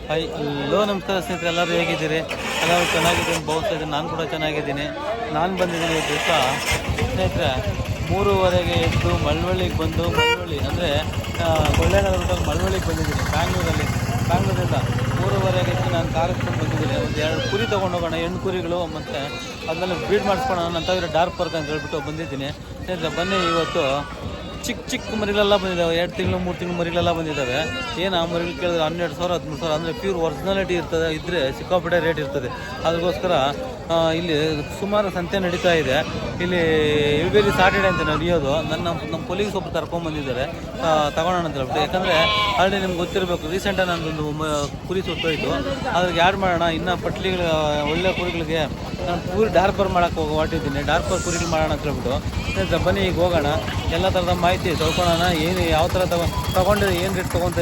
Hello ನಮಸ್ಕಾರ ಸ್ನೇಹಿತರೆ, ಎಲ್ಲರೂ ಹೇಗಿದ್ದೀರಿ? ಎಲ್ಲರೂ ಚೆನ್ನಾಗಿದ್ದೀನಿ ಭಾವಿಸ್ತಾ ಇದ್ದೀನಿ. ನಾನು ಕೂಡ ಚೆನ್ನಾಗಿದ್ದೀನಿ. ನಾನು ಬಂದಿದ್ದೀನಿ ಈ ದಿವಸ ಸ್ನೇಹಿತರೆ 3:30ಗೆ ಎದ್ದು ಮಳವಳ್ಳಿಗೆ ಬಂದು, ಮಳವಳ್ಳಿ ಅಂದರೆ ಕೊಳ್ಳೇಗಾಲ ರೂಟಲ್ಲಿ ಮಳವಳ್ಳಿಗೆ ಬಂದಿದ್ದೀನಿ. ಬ್ಯಾಂಗ್ಳೂರಿಂದ 3:30ಗೆ ಎದ್ದು ನಾನು ಕಾರ್ ಎತ್ಕೊಂಡು ಬಂದಿದ್ದೀನಿ. ಒಂದು 2 ಕುರಿ ತೊಗೊಂಡು ಹೋಗೋಣ, ಹೆಣ್ಣು ಕುರಿಗಳು, ಮತ್ತು ಅದನ್ನೆಲ್ಲ ಬ್ರೀಡ್ ಮಾಡಿಸ್ಕೊಳ್ಳೋಣ ಅಂತ ಡಾರ್ಕ್ ಪಾರ್ಕ್ ಅಂತ ಹೇಳ್ಬಿಟ್ಟು ಬಂದಿದ್ದೀನಿ ಸ್ನೇಹಿತರೆ. ಬನ್ನಿ, ಇವತ್ತು ಚಿಕ್ಕ ಮರಿಗಳೆಲ್ಲ ಬಂದಿದ್ದಾವೆ. 2 ತಿಂಗಳು 3 ತಿಂಗಳು ಮರಿಗಳೆಲ್ಲ ಬಂದಿದ್ದಾವೆ. ಏನು ಆ ಮರಿಗಳು ಕೇಳಿದ್ರೆ 12,000 13,000 ಅಂದರೆ ಪ್ಯೂರ್ ಒರಿಜಿನಾಲಿಟಿ ಇದ್ದರೆ ಸಿಕ್ಕಾಪಟ್ಟೆ ರೇಟ್ ಇರ್ತದೆ. ಅದಕ್ಕೋಸ್ಕರ ಇಲ್ಲಿ ಸುಮಾರು ಸಂತೆ ನಡೀತಾ ಇದೆ. ಇಲ್ಲಿ ಎವ್ರಿ ಸಾಟರ್ಡೆ ಅಂತ ನಡೆಯೋದು. ನಮ್ಮ ಪೊಲೀಸ್ ಒಬ್ಬರು ಕರ್ಕೊಂಡ್ಬಂದಿದ್ದಾರೆ ತಗೊಳ್ಳೋಣ ಅಂತ ಹೇಳ್ಬಿಟ್ಟು. ಯಾಕಂದರೆ ಆಲ್ರೆಡಿ ನಿಮ್ಗೆ ಗೊತ್ತಿರಬೇಕು, ರೀಸೆಂಟಾಗಿ ನಂದೊಂದು ಕುರಿ ಸುಟ್ಟೋಯ್ತು. ಅದ್ರಿಗೆ ಆ್ಯಡ್ ಮಾಡೋಣ ಇನ್ನು ಪಟ್ಲಿಗಳು ಒಳ್ಳೆ ಕುರಿಗಳಿಗೆ. ನಾನು ಪೂರಿ ಡಾರ್ಪರ್ ಮಾಡೋಕ್ಕೆ ಹೊರಟಿದ್ದೀನಿ. ಡಾರ್ಪರ್ ಕುರಿಗಳು ಮಾಡೋಣ ಅಂತ ಹೇಳ್ಬಿಟ್ಟು ಬನ್ನಿ ಈಗ ಹೋಗೋಣ. ಎಲ್ಲ ಥರದ ಮಾಹಿತಿ ತಿಳ್ಕೊಳ್ಳೋಣ. ಏನು ಯಾವ ಥರ ತಗೊಂಡಿದ್ರೆ ಏನು ರೇಟ್ ತೊಗೊತಾ